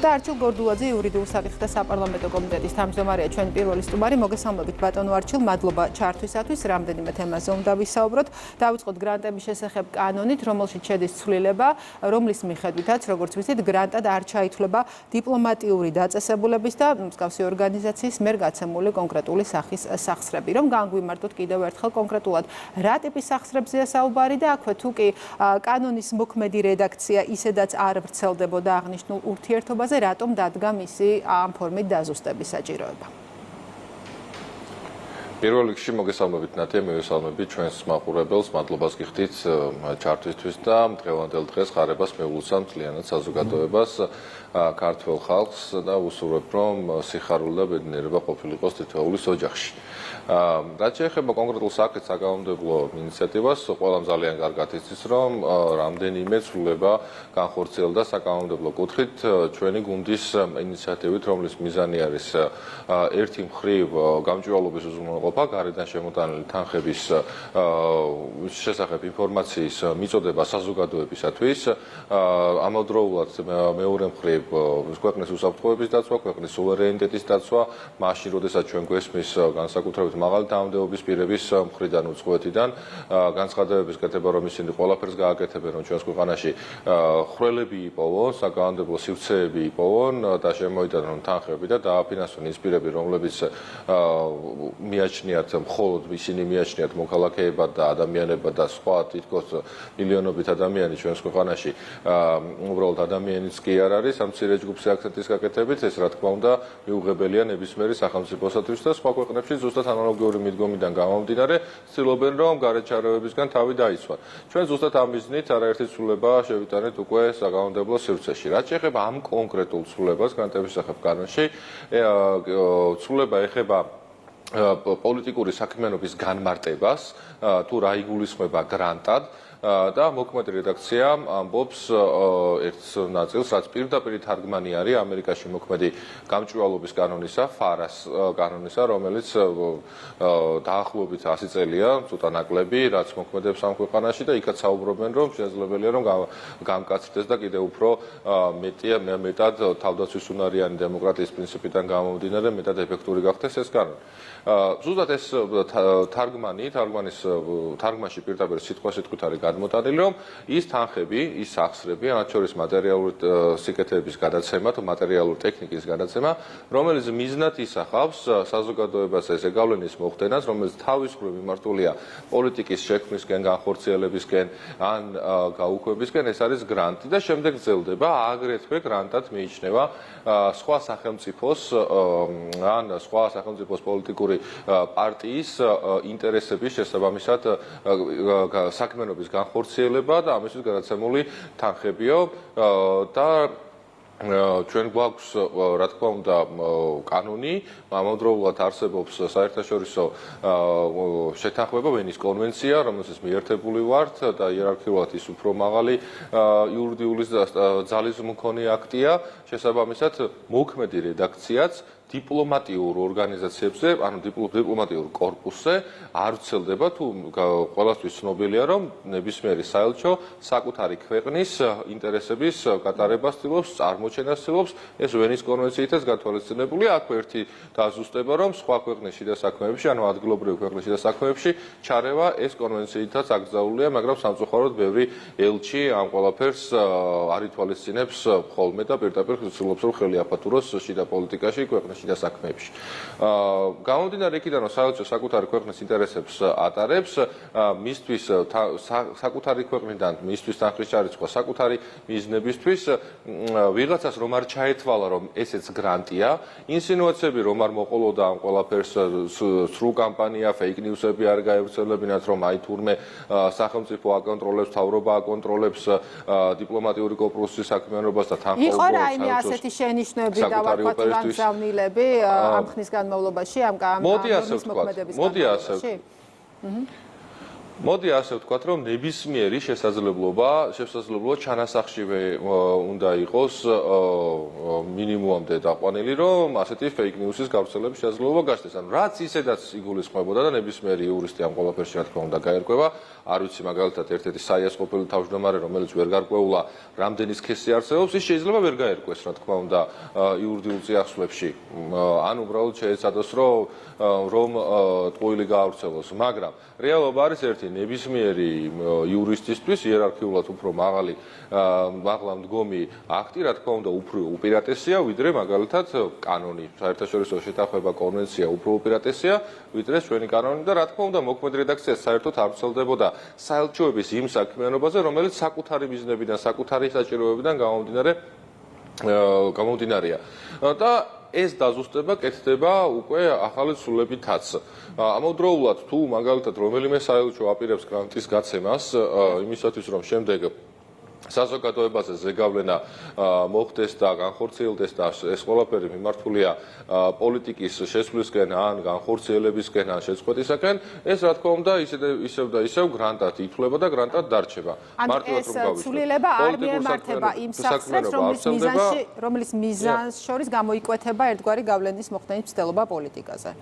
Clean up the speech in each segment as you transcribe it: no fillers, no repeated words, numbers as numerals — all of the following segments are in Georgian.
და არჩილ გორდულაძე იურიდიულ საკითხთა საპარლამენტო კომიტეტის თავმჯდომარეა ჩვენი პირველი სტუმარი. მოგესალმებით ბატონო არჩილ, მადლობა ჩართვისათვის. რამდენიმე თემაზე უნდა ვისაუბროთ. დავიწყოთ გრანტების შესახებ კანონით, რომელშიც შედის ცვლილება, რომლის მიხედვითაც, როგორც ვიცით, გრანტად არ ჩაითვლება დიპლომატიური დაწესებულების და მსგავსი ორგანიზაციის მიერ გაცემული კონკრეტული სახის სახსრები. რომ განგვიმართოთ კიდევ ერთხელ კონკრეტულად რა ტიპის სახსრებზეა საუბარი და აქვე თუ კი კანონის მოქმედი რედაქცია ისედაც არ ვრცელდებოდა აღნიშნულ ურთიერთობაზე, რატომ დადგა მისი ამ ფორმით დაზუსტების საჭიროება? პირველ რიგში მოგესალმებით ნატია, მივესალმებით ჩვენს მაყურებელს, მადლობას გიხდით ჩართვისთვის და დღევანდელ დღეს ხარებას მივულოცავ მთლიანად საზოგადოებას, ქართველ ხალხს და ვუსურვებ, რომ სიხარული და ბედნიერება ყოფილიყოს თითოეულის ოჯახში. რაც შეეხება კონკრეტულ საკითხს, საკანონმდებლო ინიციატივას, ყველამ ძალიან კარგად იცის, რომ რამდენიმე ცვლილება განხორციელდა საკანონმდებლო კუთხით ჩვენი გუნდის ინიციატივით, რომლის მიზანი არის ერთი მხრივ გამჭვირვალობის უზრუნველყოფა, გარედან შემოტანილი თანხების შესახებ ინფორმაციის მიწოდება საზოგადოებისათვის, ამავდროულად მეორე მხრივ ქვეყნის უსაფრთხოების დაცვა, ქვეყნის სუვერენიტეტის დაცვა, მაშინ, როდესაც ჩვენ გვესმის განსაკუთრებით მაღალი თანამდებობის პირების მხრიდან უწყოეთიდან განცხადებების კეთება, რომ ისინი ყველაფერს გააკეთებენ, რომ ჩვენს ქვეყანაში ხვრელები იპოვონ, საკანონმდებლო სივრცეები იპოვონ და შემოიტანონ თანხები და დააფინანსონ ის პირები, რომლებიც მიაჩნიათ მხოლოდ ისინი მიაჩნიათ მოქალაქეებად და ადამიანებად და სხვა თითქოს მილიონობით ადამიანი ჩვენს ქვეყანაში უბრალოდ ადამიანიც კი არ არის ამ მცირე ჯგუფის აქცენტის გაკეთებით, ეს რა თქმა უნდა მიუღებელია ნებისმიერი სახელმწიფოსათვის და სხვა ქვეყნებში ზუსტად ანალოგიური მიდგომიდან გამომდინარე ცდილობენ, რომ გარეთ-შარევებისგან თავი დაიცვან. ჩვენ ზუსტად ამ მიზნით არაერთი ცვლილება შევიტანეთ უკვე საკანონმდებლო სივრცეში. რაც შეეხება ამ კონკრეტულ ცვლილებას გრანტების შესახებ კანონში, ცვლილება ეხება პოლიტიკური საქმიანობის განმარტებას, თუ რა იგულისხმება გრანტად და მოქმედი რედაქცია ამბობს ერთ ნაწილს, რაც პირდაპირ თარგმანი არის ამერიკაში მოქმედი გამჭვირვალობის კანონისა, FARA-ს კანონისა, რომელიც დაახლოებით 100 წელია, ცოტა ნაკლები, რაც მოქმედებს ამ ქვეყანაში და იქაც საუბრობენ, რომ შესაძლებელია, რომ გამკაცრდეს და კიდევ უფრო მეტად თავდაცვისუნარიანი დემოკრატიის პრინციპიდან გამომდინარე, მეტად ეფექტური გახდეს ეს კანონი. ზუსტად ეს თარგმანში პირდაპირ სიტყვასიტყვით არის გადმოტანილი, რომ ის თანხები, ის სახსრები, მათ შორის მატერიალური სიკეთეების გადაცემა თუ მატერიალური ტექნიკის გადაცემა, რომელიც მიზნად ისახავს საზოგადოებას ეს ზეგავლენის მოხდენას, რომელიც თავის მხრივ მიმართულია პოლიტიკის შექმნისკენ, განხორციელებისკენ ან გაუქმებისკენ, ეს არის გრანტი და შემდეგ გრძელდება, აგრეთვე გრანტად მიიჩნევა სხვა სახელმწიფოს ან სხვა სახელმწიფოს პოლიტიკური პარტიის ინტერესების შესაბამისად საქმიანობის განხორციელება და ამისთვის გადაცემული თანხებიო და ჩვენ გვაქვს რა თქმა უნდა კანონი, ამავდროულად არსებობს საერთაშორისო შეთანხმება, ვენის კონვენცია, რომელსაც მიერთებული ვართ და იერარქიულად ის უფრო მაღალი იურიდიული ძალის მქონე აქტია, შესაბამისად მოქმედი რედაქციაც დიპლომატიურ ორგანიზაციებზე, ანუ დიპლომატიურ კორპუსზე არ ვრცელდება, თუ ყველასთვის ცნობილია, რომ ნებისმიერი საელჩო საკუთარი ქვეყნის ინტერესების გატარებას ცდილობს, წარმოჩენას ცდილობს, ეს ვენის კონვენციითაც გათვალისწინებული. აქვე ერთი დაზუსტება, რომ სხვა ქვეყნის შიდა საქმეებში, ანუ ადგილობრივი ქვეყნის შიდა საქმეებში ჩარევა ეს კონვენციითაც აკრძალულია, მაგრამ სამწუხაროდ ბევრი ელჩი ამ ყველაფერს არ ითვალისწინებს ხოლმე და პირდაპირ ცდილობს, რომ ხელი აფათუროს შიდა პოლიტიკაში ქვეყნის და საქმეებში. გამომდინარე იქიდან, რომ საელჩო საკუთარი ქვეყნის ინტერესებს ატარებს, მისთვის საკუთარი ქვეყნიდან მისთვის თანხის ჩარიცხვა საკუთარი მიზნებისთვის, ვიღაცას რომ არ ჩაეთვალა, რომ ესეც გრანტია, ინსინუაციები რომ არ მოყოლოდა ამ ყველაფერს სრულ კამპანია, fake news-ები არ გაევრცელებინათ, რომ აი თურმე სახელმწიფო აკონტროლებს, თავრობა აკონტროლებს დიპლომატიური კორპუსის საქმიანობას და თანხმოვანს. იყო რაიმე ასეთი შენიშვნები და ვაკვალებები ამ ხნის განმავლობაში ამ კანონის მოქმედების განმავლობაში? მოდი ასე ვთქვათ, რომ ნებისმიერი შესაძლებლობა ჩანასახშივე უნდა იყოს მინიმუმამდე დაყვანილი, რომ ასეთი fake news-ის გავრცელების შესაძლებლობა გასცეს. ანუ რაც ისედაც იგულისხმებოდა და ნებისმიერი იურისტი ამ ყველაფერში რა თქმა უნდა გაერკვევა, არ ვიცი მაგალითად ერთ-ერთი საიას ყოფილი თავმჯდომარე, რომელიც ვერ გარკვეულა, რამდენი სქესი არსებობს, ის შეიძლება ვერ გაერკვეს, რა თქმა უნდა, იურიდიულ წიაღსვლებში. ან უბრალოდ შეეცადოს, რომ ტყუილი გაავრცელოს, მაგრამ რეალობა არის ერთი, ნებისმიერი იურისტისთვის იერარქიულად უფრო მაღლა მდგომი აქტი, რა თქმა უნდა, უფრო უპირატესია, ვიდრე მაგალითად კანონი. საერთაშორისო შეთანხმება, კონვენცია უფრო უპირატესია, ვიდრე ჩვენი კანონი და რა თქმა უნდა, მოქმედ რედაქცია საერთოდ არ ვრცელდებოდა საელჩოების იმ საქმიანობაზე, რომელიც საკუთარი მიზნებიდან, საკუთარი საჭიროებიდან გამომდინარეა. და ეს დაზუსტება კეთდება უკვე ახალი ცვლილებითაც. ამავდროულად თუ მაგალითად რომელიმე საელჩო აპირებს გრანტის გაცემას იმისათვის რომ შემდეგ საზოგადოებაზე ზეგავლენა მოხდეს და განხორციელდეს და ეს ყველაფერი მიმართულია პოლიტიკის შესვლისკენ ან განხორციელებისკენ ან შეწყვეტისაკენ, ეს რა თქმა უნდა ისევ და ისევ გრანტად ითვლება და გრანტად დარჩება. მარტივად რომ გავიშლო. ცვლილება არ მიემართება იმ სახსრებს, რომლის მიზანს შორის გამოიკვეთება ერთგვარი გავლენის მოხდენის მცდელობა პოლიტიკაზე.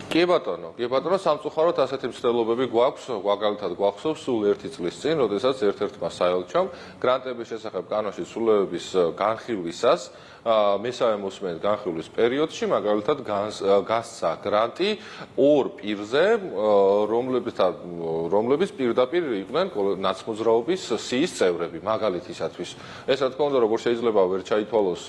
კი ბატონო, სამწუხაროდ ასეთი მცდელობები გვაქვს, მაგალითად გვახსოვს სულ 1 წლის წინ, როდესაც ერთ-ერთმა საელჩომ გრანტების შესახებ კანონში ცვლილებების განხილვისას მესამე მოსმენის განხილვის პერიოდში მაგალითად გასცა გრანტი ორ პირზე, რომლებიც პირდაპირ იყვნენ ნაცმოძრაობის სიის წევრები, მაგალითისათვის. ეს რა თქმა უნდა, როგორ შეიძლება ვერ ჩაითვალოს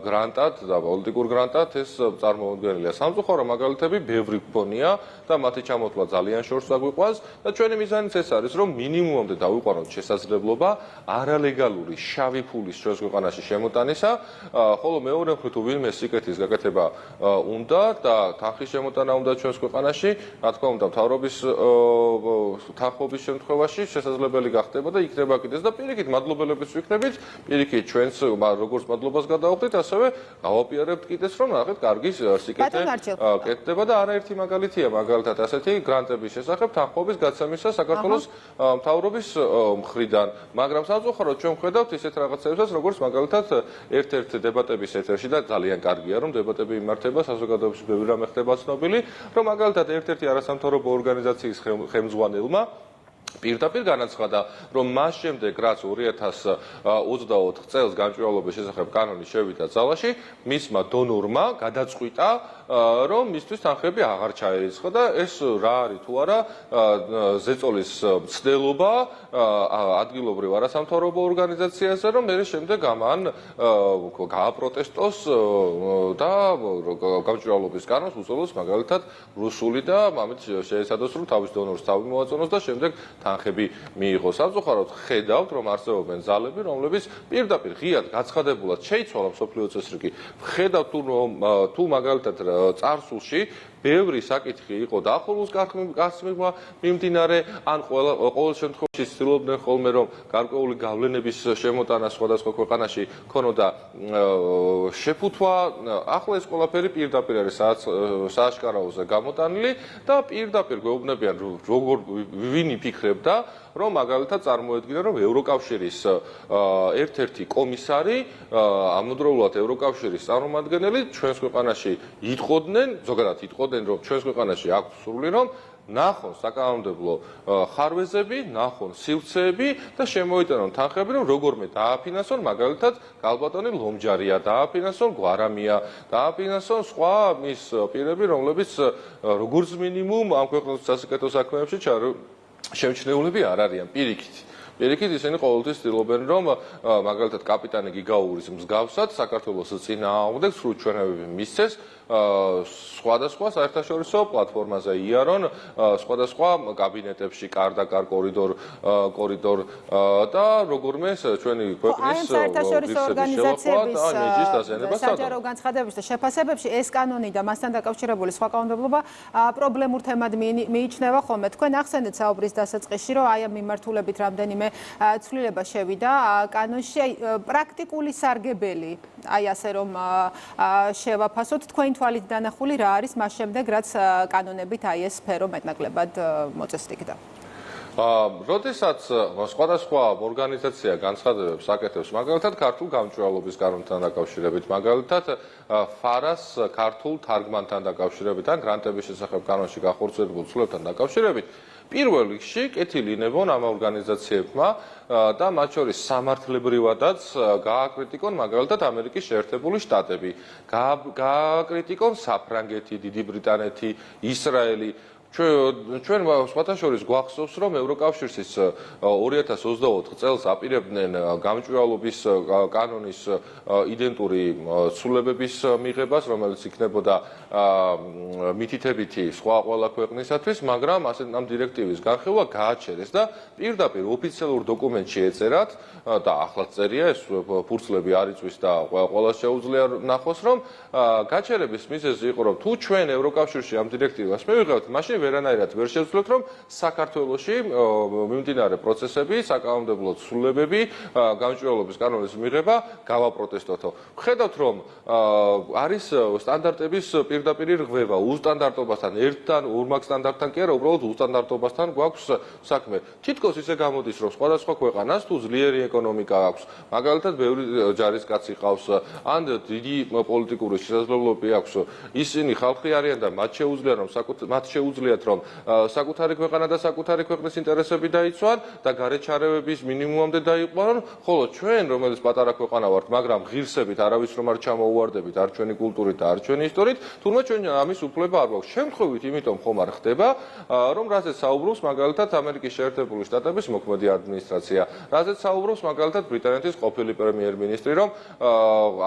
გრანტად და პოლიტიკურ გრანტად, ეს წარმოუდგენელია. სამწუხარო მაგალითები ბევრი გქონია და მათი ჩამოთვლა ძალიან შორს აგვიყვანს და ჩვენი მიზანიც ეს არის, რომ მინიმუმამდე დავიყვანოთ შესაძლებლობა არალეგალური შავი ფულის ჩვენს ქვეყანაში შემოტანისა, ხოლო მეორე მხრივ თუ ვინმე სიკეთის გაკეთება უნდა და თანხის შემოტანა უნდა ჩვენს ქვეყანაში, რა თქმა უნდა, მთავრობის თანხმობის შემთხვევაში შესაძლებელი გახდება და იქნება კიდეც და პირიქით მადლობელების ვიქნებით, pirikit ჩვენს როგორც მადლობას გადავხდით, ასევე გავაპიარებთ კიდეც, რომ რაღაც კარგი სიკეთე კეთდება და არაერთი მაგალითია, მაგალითად ასეთი გრანტების შესახებ თანხმობის გაცემისა საქართველოს მთავრობის მხრიდან, მაგრამ სამწუხაროდ ჩვენ ვხედავთ ისეთ რაღაცებსაც, როგორც მაგალითად ერთ-ერთ დებატების ეთერში და ძალიან კარგია, რომ დებატები იმართება, საზოგადოებაში ბევრი რამე ხდება ცნობილი, რომ მაგალითად ერთ-ერთი არასამთავრობო ორგანიზაციის ხელმძღვანელმა პირდაპირ განაცხადა, რომ მას შემდეგ, რაც 2024 წელს გამჭვირვალობის შესახებ კანონი შევიდა ძალაში, მისმა დონორმა გადაწყვიტა, რომ მისთვის თანხები აღარ ჩაერიცხა და ეს რა არის თუ არა ზეწოლის მცდელობა ადგილობრივ არასამთავრობო ორგანიზაციაზე, რომ მე შემდეგ ამან გააპროტესტოს და გამჭვირვალობის კანონს უწოდოს მაგალითად რუსული და ამით შეეცადოს, რომ თავის დონორს თავი მოაწონოს და შემდეგ თანხები მიიღოს. სამწუხაროდ ხედავთ, რომ არსებობენ ძალები, რომლებიც პირდაპირ ღიად გაცხადებულად შეიცვალა მსოფლიო წესრიგი. ხედავთ თუ მაგალითად წარსულში ბევრი საკითხი იყო დაახლოების გასმება მიმდინარე, ან ყოველ შემთხვევაში ცდილობდნენ ხოლმე, რომ გარკვეული გავლენების შემოტანა სხვადასხვა ქვეყანაში ქონოდა შეფუთვა. ახლა ეს ყველაფერი პირდაპირ არის სააშკარაოზე გამოტანილი და პირდაპირ გვეუბნებიან, როგორ ვინ იფიქრებდა, რომ მაგალითად წარმოედგინა, რომ ევროკავშირის ერთ-ერთი კომისარი, ამავდროულად ევროკავშირის წარმომადგენელი ჩვენს ქვეყანაში იტყოდნენ, ზოგადად იტყოდნენ, რომ ჩვენს ქვეყანაში აქვს სურვილი, რომ ნახონ საკანონმდებლო ხარვეზები, ნახონ სივრცეები და შემოიტანონ თანხები, რომ როგორმე დააფინანსონ, მაგალითად, გალბატონი ლომჯარია, დააფინანსონ გვარამია, დააფინანსონ სხვა მის პირები, რომლებიც როგორც მინიმუმ ამ ქვეყნის სასიკეთო საქმეებში შემჩნეულები არ არიან პირიქით. პირიქით ისინი ყოველთვის ცდილობენ, რომ მაგალითად კაპიტანი გიგაურის მსგავსად საქართველოს წინააღმდეგ სრულ ჩვენებები მისცეს სხვადასხვა საერთაშორისო პლატფორმაზე იარონ, სხვადასხვა კაბინეტებში კარ-და-კარ კორიდორ და როგორმე ჩვენი ქვეყნის საერთაშორისო ორგანიზაციების საჯარო განცხადებებში და შეფასებებში ეს კანონი და მასთან დაკავშირებული სხვა კანონმდებლობა პრობლემურ თემად მიიჩნევა ხოლმე. თქვენ ახსენეთ საუბრის დასაწყისში, რომ აი ამ მიმართულებით რამდენიმე რამდენიმე ცვლილება შევიდა კანონში, აი პრაქტიკული სარგებელი, აი ასე რომ შევაფასოთ, თქვენი თვალით დანახული რა არის მას შემდეგ, რაც კანონებით აი ეს სფერო მეტნაკლებად მოწესრიგდა. როდესაც სხვადასხვა ორგანიზაცია განცხადებებს აკეთებს, მაგალითად ქართულ გამჭვირვალობის კანონთან დაკავშირებით, მაგალითად ფარას ქართულ თარგმანთან დაკავშირებით, ან გრანტების შესახებ კანონში გახორციელებულ ცვლილებებთან დაკავშირებით, პირველ რიგში კეთილი ინებონ ამ ორგანიზაციებმა და მათ შორის სამართლებრივადაც გააკრიტიკონ მაგალითად ამერიკის შეერთებული შტატები, გააკრიტიკონ საფრანგეთი, დიდი ბრიტანეთი, ისრაელი. ჩვენ სხვათა შორის გვახსოვს, რომ ევროკავშირის 2024 წელს აპირებდნენ გამჭვირვალობის კანონის იდენტური ცვლილებების მიღებას, რომელიც იქნებოდა მითითებითი სხვა ყველა ქვეყნისათვის, მაგრამ ამ დირექტივის განხილვა გააჩერეს და პირდაპირ ოფიციალურ დოკუმენტში ეწერათ და ახლაც წერია, ეს ფურცლები არ იწვის და ყველას შეუძლია ნახოს, რომ გაჩერების მიზეზი იყო, რომ თუ ჩვენ ევროკავშირში ამ დირექტივას მივიღებთ, მაშინ ვერანაირად ვერ შევძლოთ, რომ საქართველოში მიმდინარე პროცესები, საკანონმდებლო ცვლილებები, გამჭვირვალობის კანონის მიღება გავაპროტესტოთო. ვხედავთ, რომ არის სტანდარტების პირდაპირ რღვევა, უსტანდარტობასთან, ერთთან, ორმაგ სტანდარტთან კი არა, უბრალოდ უსტანდარტობასთან გვაქვს საქმე. თითქოს ისე გამოდის, რომ სხვადასხვა ქვეყანას თუ ძლიერი ეკონომიკა აქვს, მაგალითად, ბევრი ჯარისკაცი ყავს, ან დიდი პოლიტიკური შესაძლებლობები აქვს, ისინი ხალხი არიან და მათ შეუძლიათ რომ საკუთარი ქვეყანა და საკუთარი ქვეყნის ინტერესები დაიცვან და გარეჩარევების მინიმუმამდე დაიყვანონ, ხოლო ჩვენ, რომელიც პატარა ქვეყანა ვართ, მაგრამ ღირსებით არავის რომ არ ჩამოუვარდებით, არ ჩვენი კულტურით და არ ჩვენი ისტორიით, თუმცა ჩვენ ამის უფლება არ გვაქვს. შემთხვევით იმიტომ ხომ არ ხდება, რომ რაზეც საუბრობს მაგალითად ამერიკის შეერთებული შტატების მოქმედი ადმინისტრაცია, რაზეც საუბრობს მაგალითად ბრიტანეთის ყოფილი პრემიერ-მინისტრი, რომ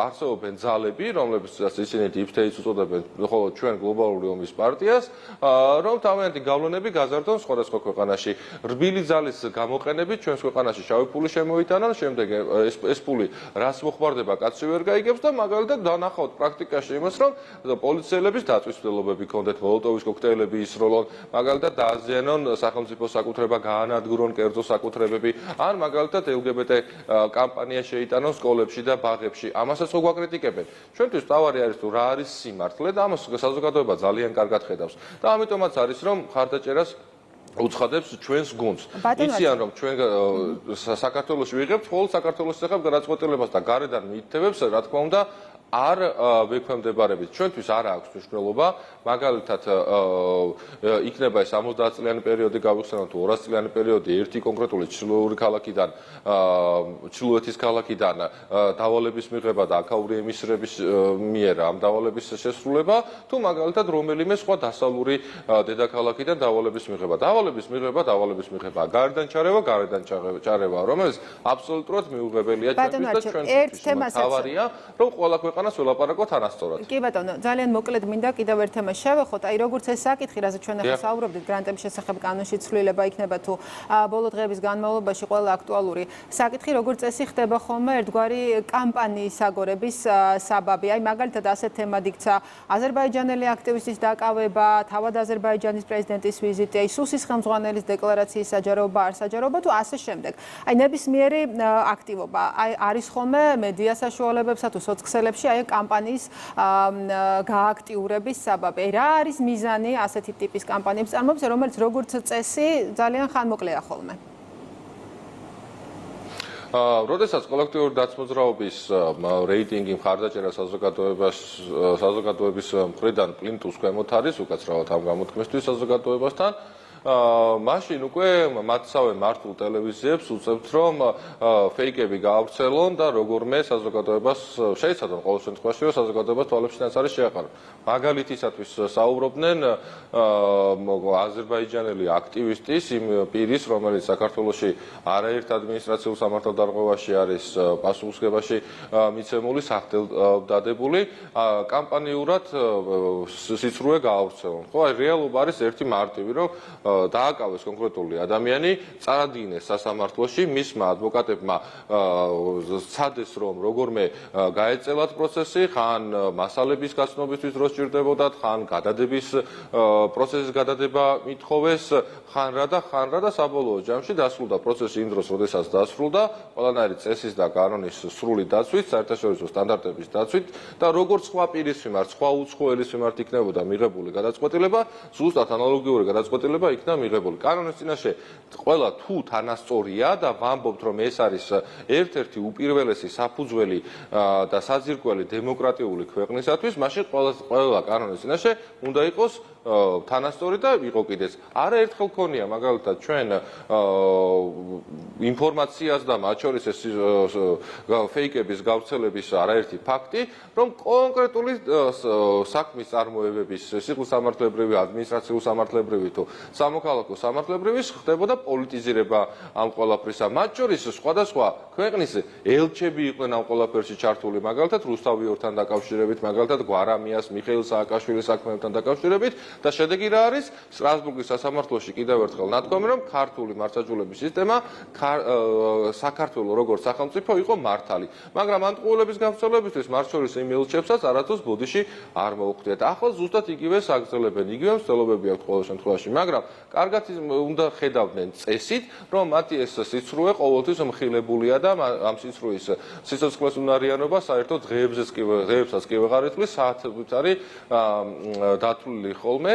არსებობენ ძალები, რომლებსაც ისინი deep state-ს უწოდებენ, ხოლო ჩვენ გლობალური ომის პარტიას, რომ თავიანთი გავლენები გაზარდონ სხვადასხვა ქვეყანაში. რბილი ძალის გამოყენებით ჩვენს ქვეყანაში შავი ფული შემოიტანონ, შემდეგ ეს ფული რას მოხმარდება, კაცი ვერ გაიგებს და მაგალითად დანახავთ პრაქტიკაში იმას, რომ პოლიციელების დაწვის მცდელობები ქონდეთ, მოლოტოვის კოქტეილები ისროლონ, მაგალითად დააზიანონ სახელმწიფო საკუთრება, გაანადგურონ კერძო საკუთრებები, ან მაგალითად LGBT კამპანია შეიტანონ სკოლებში და ბაღებში. ამასაც ხო გვაკრიტიკებენ. ჩვენთვის თავარი არის თუ რა არის სიმართლე და ამას საზოგადოება ძალიან კარგად ხედავს. და ამიტომაც არის რომ ხარდაჭერას უცხადებს ჩვენს გუნდს. იციან რომ ჩვენ საქართველოში ვიღებთ მხოლოდ საქართველოს შესახებ გადაწყვეტილებას და გარედან მიითებებს, რა თქმა უნდა, არ ვექვემდებარებით. ჩვენთვის არ აქვს მნიშვნელობა, მაგალითად იქნება ეს 70 წლიანი პერიოდი გავიხსენოთ თუ 200 წლიანი პერიოდი ერთი კონკრეტული ჩრდილოური ქალაქიდან, ჩრდილოეთის ქალაქიდან დავალების მიღება და აქაური ემისრების მიერ ამ დავალების შესრულება, თუ მაგალითად რომელიმე სხვა დასავლური დედაქალაქიდან დავალების მიღება. დავალების მიღება, გარედან ჩარევა, რომელიც აბსოლუტურად მიუღებელია ჩვენთვის და ჩვენთვის. თავარია, რომ ყველა ქვეყანას ველაპარაკოთ არასწორად. კი ბატონო, ძალიან მოკლედ მინდა კიდევ ერთ თემას შევეხოთ. აი როგორც ეს საკითხი, რაზეც ჩვენ ახლა საუბრობდით, გრანტების შესახებ კანონში ცვლილება იქნება თუ ბოლო დღეების განმავლობაში ყველა აქტუალური საკითხი, როგორც წესი ხდება ხოლმე ერთგვარი კამპანიის აგორების საბაბი. აი მაგალითად ასეთ თემად იქცა აზერბაიჯანელი აქტივისტის დაკავება, თავად აზერბაიჯანის პრეზიდენტის ვიზიტი, აი სუსის ხელმძღვანელის დეკლარაციის საჯაროობა, არ საჯაროობა თუ ასე შემდეგ. აი ნებისმიერი აქტივობა არის ხოლმე მედია საშუალებებსა თუ სოцქსელებში აი კამპანიის გააქტიურების საბაბი. რა არის მიზანი ასეთი ტიპის კამპანიების წარმოებისა, რომელიც როგორც წესი ძალიან ხანმოკლეა ხოლმე? როდესაც კოლექტიური დაცმოძრაობის რეიტინგი მხარდაჭერა საზოგადოების მხრიდან პლინტუს ქვემოთ არის, უკაცრავად ამ გამოთქმისთვის საზოგადოებასთან, მაშინ უკვე მათსავე მართულ ტელევიზიებს უწევთ, რომ ფეიკები გაავრცელონ და როგორმე საზოგადოებას შეიცადონ, ყოველ შემთხვევაში საზოგადოებას თვალებშიც არის შეაყარონ. მაგალითისათვის საუბრობდნენ აზერბაიჯანელი აქტივისტის, იმ პირის, რომელიც საქართველოში არაერთ ადმინისტრაციულ სამართალდარღვევაში არის პასუხისმგებაში მიცემული, სახელდადებული, კამპანიურად სიცრუე გაავრცელონ. ხო, აი რეალობა არის ერთი მარტივი, რომ დააკავეს კონკრეტული ადამიანი, წარადგინეს სასამართლოში, მისმა ადვოკატებმა სცადეს, რომ როგორმე გაეწელათ პროცესი, ხან მასალების გაცნობისთვის დრო სჭირდებოდათ, ხან გადადების პროცესის გადადება მითხოვეს, ხან რა და საბოლოო ჯამში დასრულდა პროცესი იმ დროს, როდესაც დასრულდა, ყველანაირი წესის და კანონის სრული დაცვით, საერთაშორისო სტანდარტების დაცვით და როგორც სხვა პირის მიმართ, სხვა უცხოელის მიმართ იქნებოდა მიღებული გადაწყვეტილება, ზუსტად ანალოგიური გადაწყვეტილება იქნა მიღებული. კანონის წინაშე ყველა თუ თანასწორია და ვამბობთ, რომ ეს არის ერთ-ერთი უპირველესი საფუძველი და საძირკველი დემოკრატიული ქვეყნისათვის, მაშინ ყველა კანონის წინაშე უნდა იყოს თანასწორი და იყო კიდეც. არაერთხელ ქონია მაგალითად ჩვენ ინფორმაციას და მათ შორის ეს ფეიკების გავრცელების არაერთი ფაქტი, რომ კონკრეტული საქმის წარმოებების სიხილსამართლებრივი, ადმინისტრაციულ-სამართლებრივი თუ სამოქალაქო სამართლებრივი ხდებოდა პოლიტიზირება ამ ყველაფრისა. მათ შორის სხვადასხვა ქვეყნის ელჩები იყვნენ ამ ყველაფერში ჩართული, მაგალითად რუსთავიორთან დაკავშირებით, მაგალითად გვარამიას, მიხეილ სააკაშვილის საქმეებთან დაკავშირებით და შედეგი რა არის? სტრასბურგის სასამართლოში კიდევ ერთხელ ნათქვამი, რომ ქართული მართლმსაჯულების სისტემა საქართველოს როგორც სახელმწიფო იყო მართალი. მაგრამ ანდყულების გავრცელებისთვის მათ შორის იმ ელჩებსაც არასდროს ბოდიში არ მოუხდიათ. ახლა ზუსტად იგივე აგრძელებენ, იგივე მცდელობები აქვს ყოველ შემთხვევაში, მაგრამ კარგად უნდა ხედავდნენ წესით, რომ მათი ეს სიცრუე ყოველთვის მხილებულია და ამ სიცრუის სიცოცხლეს უნარიანობა საერთოდ დღეებსაც კი ვეღარ ითვლის, საათებით არის დათვლილი ხოლმე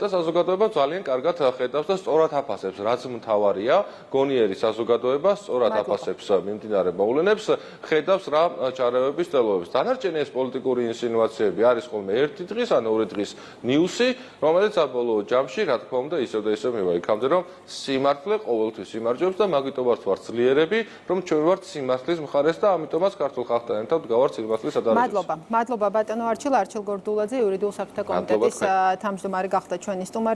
და საზოგადოება ძალიან კარგად ხედავს და სწორად აფასებს, რაც მთავარია, გონიერი საზოგადოება სწორად აფასებს მიმდინარე მოვლენებს, ხედავს რა ჩარევების ცდილობებს. დანარჩენი ეს პოლიტიკური ინსინუაციები არის ხოლმე ერთი დღის ან ორი დღის ნიუსი, რომელიც საბოლოო ჯამში, რა თქმა უნდა, ისევ და ისევ მივა იქამდე, რომ სიმართლე ყოველთვის იმარჯვებს და მაგიტომაც ვართ ძლიერები, რომ ჩვენ ვართ სიმართლის მხარეს და ამიტომაც ქართულ ხალხთან ერთად ვდგავართ სიმართლის ადარებისას. მადლობა ბატონო არჩილ გორდულაძე, იურიდიულ საკითხთა კომიტეტის თავმჯდომარე გახდა ჩვენი სტუმარი.